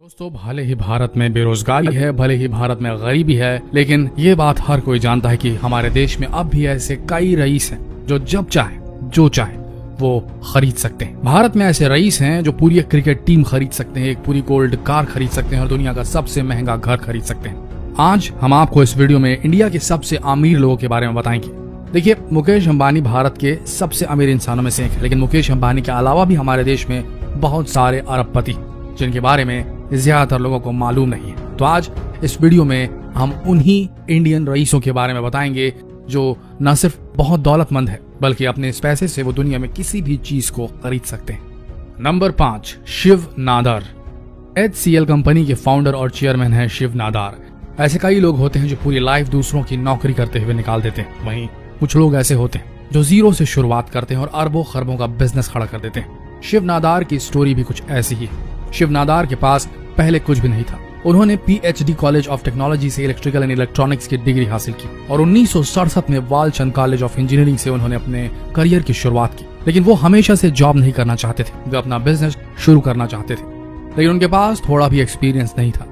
दोस्तों, भले ही भारत में बेरोजगारी है, भले ही भारत में गरीबी है, लेकिन ये बात हर कोई जानता है कि हमारे देश में अब भी ऐसे कई रईस हैं जो जब चाहे जो चाहे वो खरीद सकते हैं। भारत में ऐसे रईस हैं जो पूरी एक क्रिकेट टीम खरीद सकते हैं, एक पूरी गोल्ड कार खरीद सकते हैं और दुनिया का सबसे महंगा घर खरीद सकते हैं। आज हम आपको इस वीडियो में इंडिया के सबसे अमीर लोगों के बारे में बताएंगे। देखिए, मुकेश अंबानी भारत के सबसे अमीर इंसानों में से एक है, लेकिन मुकेश अंबानी के अलावा भी हमारे देश में बहुत सारे अरबपति जिनके बारे में ज्यादातर लोगों को मालूम नहीं है। तो आज इस वीडियो में हम उन्हीं इंडियन रईसों के बारे में बताएंगे जो न सिर्फ बहुत दौलतमंद है, बल्कि अपने इस पैसे से वो दुनिया में किसी भी चीज को खरीद सकते हैं। नंबर 5, शिव नादार। HCL कंपनी के फाउंडर और चेयरमैन है शिव नादार। ऐसे कई लोग होते हैं जो पूरी लाइफ दूसरों की नौकरी करते हुए निकाल देते हैं। वहीं कुछ लोग ऐसे होते हैं जो जीरो से शुरुआत करते हैं और अरबों खरबों का बिजनेस खड़ा कर देते हैं। शिव नादार की स्टोरी भी कुछ ऐसी ही है। शिव नादार के पास पहले कुछ भी नहीं था। उन्होंने PhD कॉलेज ऑफ टेक्नोलॉजी से इलेक्ट्रिकल एंड इलेक्ट्रॉनिक्स की डिग्री हासिल की और 1967 में वालचंद कॉलेज ऑफ इंजीनियरिंग से उन्होंने अपने करियर की शुरुआत की। लेकिन वो हमेशा से जॉब नहीं करना चाहते थे, वे अपना बिजनेस शुरू करना चाहते थे, लेकिन उनके पास थोड़ा भी एक्सपीरियंस नहीं था।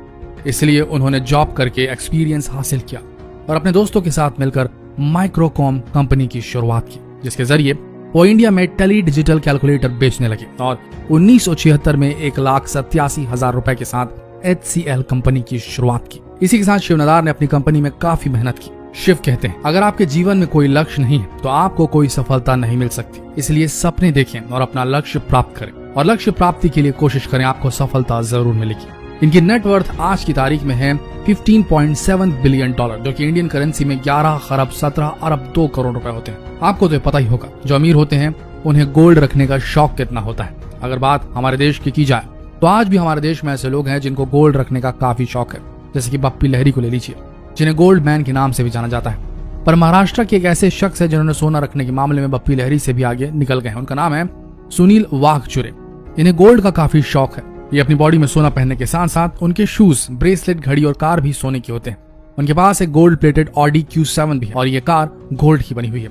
इसलिए उन्होंने जॉब करके एक्सपीरियंस हासिल किया और अपने दोस्तों के साथ मिलकर माइक्रोकॉम कंपनी की शुरुआत की, जिसके जरिए वो इंडिया में टेली डिजिटल कैलकुलेटर बेचने लगे और 1976 में 1,87,000 रुपए के साथ HCL कंपनी की शुरुआत की। इसी के साथ शिव नादार ने अपनी कंपनी में काफी मेहनत की। शिव कहते हैं, अगर आपके जीवन में कोई लक्ष्य नहीं है तो आपको कोई सफलता नहीं मिल सकती। इसलिए सपने देखें और अपना लक्ष्य प्राप्त करें और लक्ष्य प्राप्ति के लिए कोशिश करें, आपको सफलता जरूर मिलेगी। इनकी नेटवर्थ आज की तारीख में है $15.7 बिलियन, जो कि इंडियन करेंसी में 11 खरब 17 अरब 2 करोड़ रुपए होते हैं। आपको तो पता ही होगा, जो अमीर होते हैं उन्हें गोल्ड रखने का शौक कितना होता है। अगर बात हमारे देश की जाए तो आज भी हमारे देश में ऐसे लोग हैं जिनको गोल्ड रखने का काफी शौक है, जैसे कि बप्पी लहरी को ले लीजिए, जिन्हें गोल्ड मैन के नाम से भी जाना जाता है। पर महाराष्ट्र के एक ऐसे शख्स है जिन्होंने सोना रखने के मामले में बप्पी लहरी से भी आगे निकल गए हैं। उनका नाम है सुनील वाघचुरे। इन्हें गोल्ड का काफी शौक है। ये अपनी बॉडी में सोना पहनने के साथ साथ उनके शूज, ब्रेसलेट, घड़ी और कार भी सोने के होते हैं। उनके पास एक गोल्ड प्लेटेड ऑडी Q7 भी है और ये कार गोल्ड की बनी हुई है।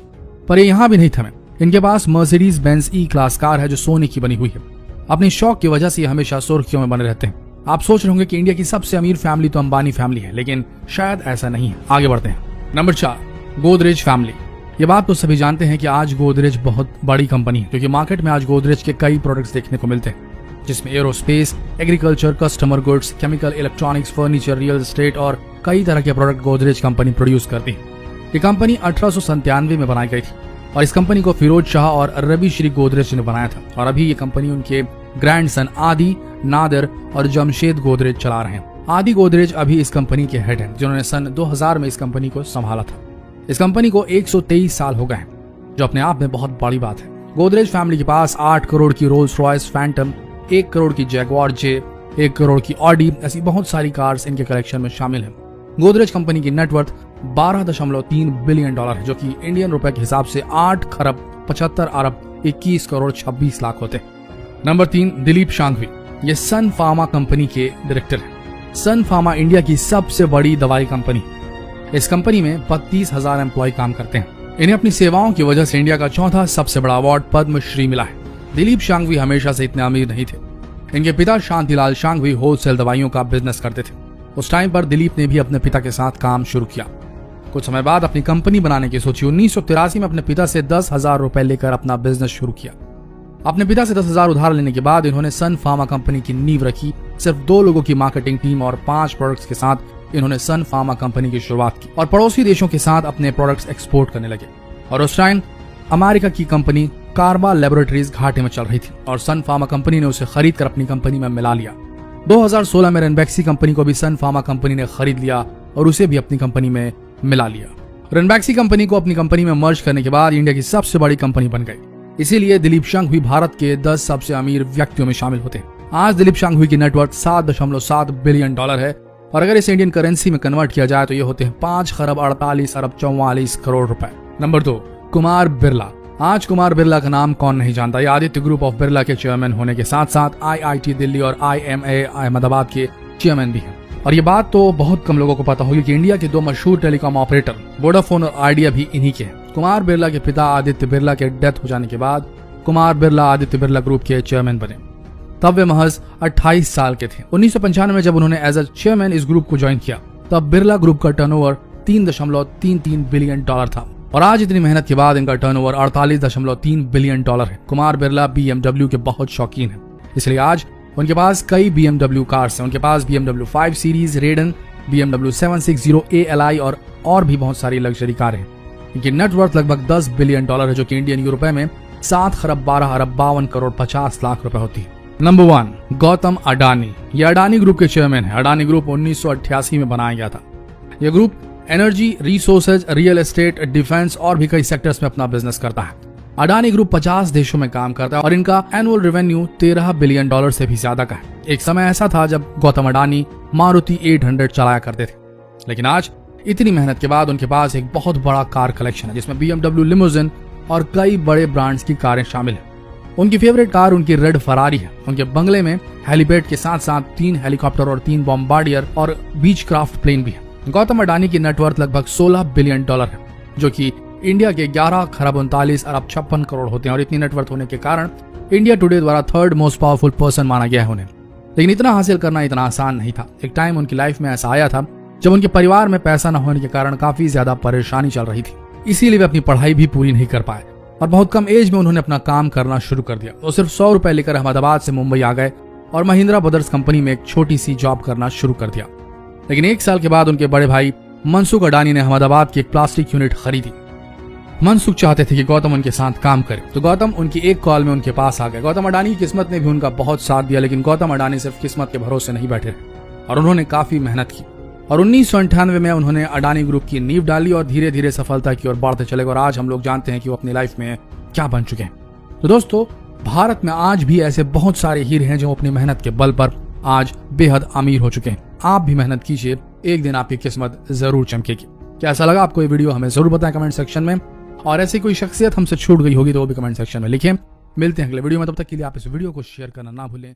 पर ये यहाँ भी नहीं थमे, इनके पास Mercedes Benz E class car है जो सोने की बनी हुई है। अपने शौक की वजह से हमेशा सुर्खियों में बने रहते हैं। आप सोच रहे होंगे कि इंडिया की सबसे अमीर फैमिली तो अंबानी फैमिली है, लेकिन शायद ऐसा नहीं है। आगे बढ़ते हैं। Number 4, Godrej family. ये बात तो सभी जानते हैं कि आज गोदरेज बहुत बड़ी कंपनी है, क्योंकि मार्केट में आज गोदरेज के कई प्रोडक्ट्स देखने को मिलते हैं, जिसमें aerospace, agriculture, customer goods, chemical, electronics, furniture, real estate और कई तरह के प्रोडक्ट गोदरेज कंपनी प्रोड्यूस करती है। ये कंपनी 1897 में बनाई गई थी और इस कंपनी को फिरोज शाह और रवि श्री गोदरेज ने बनाया था और अभी ये कंपनी उनके ग्रैंडसन आदि, नादिर और जमशेद गोदरेज चला रहे हैं। आदि गोदरेज अभी इस कंपनी के हेड हैं, जिन्होंने सन 2000 में इस कंपनी को संभाला था। इस कंपनी को 123 साल हो गए हैं, जो अपने आप में बहुत बड़ी बात है। गोदरेज फैमिली के पास 8 करोड़ की रोल्स रॉयस फैंटम, 1 करोड़ की जैगवार जे, 1 करोड़ की ऑडी, ऐसी बहुत सारी कार्स इनके कलेक्शन में शामिल हैं। गोदरेज कंपनी की नेटवर्थ $12.3 बिलियन है, जो कि इंडियन रुपए के हिसाब से 8 खरब 75 अरब 21 करोड़ 26 लाख होते हैं। नंबर 3, दिलीप शांघवी। ये सन फार्मा कंपनी के डायरेक्टर हैं। सन फार्मा इंडिया की सबसे बड़ी दवाई कंपनी। इस कंपनी में 32,000 एम्प्लॉय काम करते हैं। इन्हें अपनी सेवाओं की वजह से इंडिया का चौथा सबसे बड़ा अवार्ड पद्मश्री मिला है। दिलीप शांघवी हमेशा से इतने अमीर नहीं थे। इनके पिता शांतिलाल शांघवी होलसेल दवाइयों का बिजनेस करते थे। उस टाइम पर दिलीप ने भी अपने पिता के साथ काम शुरू किया। कुछ समय बाद अपनी कंपनी बनाने की सोची। 1983 में अपने पिता से 10,000 रुपए लेकर अपना बिजनेस शुरू किया। अपने पिता से 10,000 उधार लेने के बाद इन्होंने सन फार्मा कंपनी की नींव रखी। सिर्फ 2 लोगों की मार्केटिंग टीम और 5 प्रोडक्ट्स के साथ इन्होंने सन फार्मा कंपनी की शुरुआत की और पड़ोसी देशों के साथ अपने प्रोडक्ट्स एक्सपोर्ट करने लगे। और उस टाइम अमेरिका की कंपनी कार्बा लेबोरेटरीज घाटे में चल रही थी और सन फार्मा कंपनी ने उसे खरीद कर अपनी कंपनी में मिला लिया। 2016 में रेनबैक्सी कंपनी को भी सन फार्मा कंपनी ने खरीद लिया और उसे भी अपनी कंपनी में मिला लिया। रेनबैक्सी कंपनी को अपनी कंपनी में मर्ज करने के बाद इंडिया की सबसे बड़ी कंपनी बन गई। इसीलिए दिलीप शांघवी भारत के 10 सबसे अमीर व्यक्तियों में शामिल होते हैं। आज दिलीप शांघवी की नेटवर्थ $7.7 बिलियन है और अगर इसे इंडियन करेंसी में कन्वर्ट किया जाए तो ये होते हैं 5 खरब 48 अरब 44 करोड़ रुपए। नंबर 2, कुमार बिरला। आज कुमार बिरला का नाम कौन नहीं जानता। ये आदित्य ग्रुप ऑफ बिरला के चेयरमैन होने के साथ साथ IIT दिल्ली और IMA अहमदाबाद के चेयरमैन भी हैं। और ये बात तो बहुत कम लोगों को पता होगी कि इंडिया के 2 मशहूर टेलीकॉम ऑपरेटर वोडाफोन और आइडिया भी इन्हीं के हैं। कुमार बिरला के पिता आदित्य बिरला के डेथ हो जाने के बाद कुमार बिरला आदित्य बिरला ग्रुप के चेयरमैन बने। तब वे महज 28 साल के थे। 1995 में जब उन्होंने एज अ चेयरमैन इस ग्रुप को ज्वाइन किया, तब बिरला ग्रुप का टर्नओवर 3.33 बिलियन डॉलर था और आज इतनी मेहनत के बाद इनका टर्नओवर 48.3 बिलियन डॉलर है। कुमार बिरला BMW के बहुत शौकीन है, इसलिए आज उनके पास कई BMW कार्स हैं। उनके पास BMW 5 सीरीज, रेडन, BMW 760 ALI और भी बहुत सारी लग्जरी कारें हैं। इनकी नेटवर्थ लगभग 10 बिलियन डॉलर है, जो कि इंडियन रुपए में 7 खरब 12 अरब 52 करोड़ 50 लाख रुपए होती है। नंबर 1, गौतम अडानी। ये अडानी ग्रुप के चेयरमैन है। अडानी ग्रुप 1988 में बनाया गया था। यह group energy, resources, real estate, defence और भी कई सेक्टर्स में अपना बिजनेस करता है। अडानी ग्रुप 50 देशों में काम करता है और इनका एनुअल रेवेन्यू 13 बिलियन डॉलर से भी ज्यादा का है। एक समय ऐसा था जब गौतम अडानी मारुति 800 चलाया करते थे, लेकिन आज इतनी मेहनत के बाद उनके पास एक बहुत बड़ा कार कलेक्शन है, जिसमें BMW लिमोजिन और कई बड़े ब्रांड्स की कारें शामिल हैं। उनकी फेवरेट कार उनकी रेड फरारी है। उनके बंगले में हेलीपैड के साथ साथ 3 हेलीकॉप्टर और 3 बॉम्बार्डियर और बीच क्राफ्ट प्लेन भी है। गौतम अडानी की नेटवर्थ लगभग 16 बिलियन डॉलर है, जो कि इंडिया के 11 खरब 39 अरब 56 करोड़ होते हैं। और इतनी नेटवर्थ होने के कारण इंडिया टुडे द्वारा 3rd मोस्ट पावरफुल पर्सन माना गया है उन्हें। लेकिन इतना हासिल करना इतना आसान नहीं था। एक टाइम उनकी लाइफ में ऐसा आया था जब उनके परिवार में पैसा न होने के कारण काफी ज्यादा परेशानी चल रही थी, इसीलिए वे अपनी पढ़ाई भी पूरी नहीं कर पाए और बहुत कम एज में उन्होंने अपना काम करना शुरू कर दिया। वो सिर्फ 100 रुपए लेकर अहमदाबाद से मुंबई आ गए और महिंद्रा ब्रदर्स कंपनी में एक छोटी सी जॉब करना शुरू कर दिया। लेकिन 1 साल के बाद उनके बड़े भाई मनसुख अडानी ने अहमदाबाद की एक प्लास्टिक यूनिट खरीदी। मनसुख चाहते थे कि गौतम उनके साथ काम करे, तो गौतम उनकी एक कॉल में उनके पास आ गए। गौतम अडानी की किस्मत ने भी उनका बहुत साथ दिया, लेकिन गौतम अडानी सिर्फ किस्मत के भरोसे नहीं बैठे रहे और उन्होंने काफी मेहनत की। और 1998 में उन्होंने अडानी ग्रुप की नींव डाली और धीरे धीरे सफलता की ओर बढ़ते चले गए और आज हम लोग जानते हैं कि वो अपनी लाइफ में क्या बन चुके हैं। तो दोस्तों, भारत में आज भी ऐसे बहुत सारे हीरे हैं जो अपनी मेहनत के बल पर आज बेहद अमीर हो चुके हैं। आप भी मेहनत कीजिए, एक दिन आपकी किस्मत जरूर चमकेगी। कैसा लगा आपको ये वीडियो हमें जरूर बताएं कमेंट सेक्शन में, और ऐसी कोई शख्सियत हमसे छूट गई होगी तो वो भी कमेंट सेक्शन में लिखें। मिलते हैं अगले वीडियो में, तब तक के लिए आप इस वीडियो को शेयर करना ना भूलें।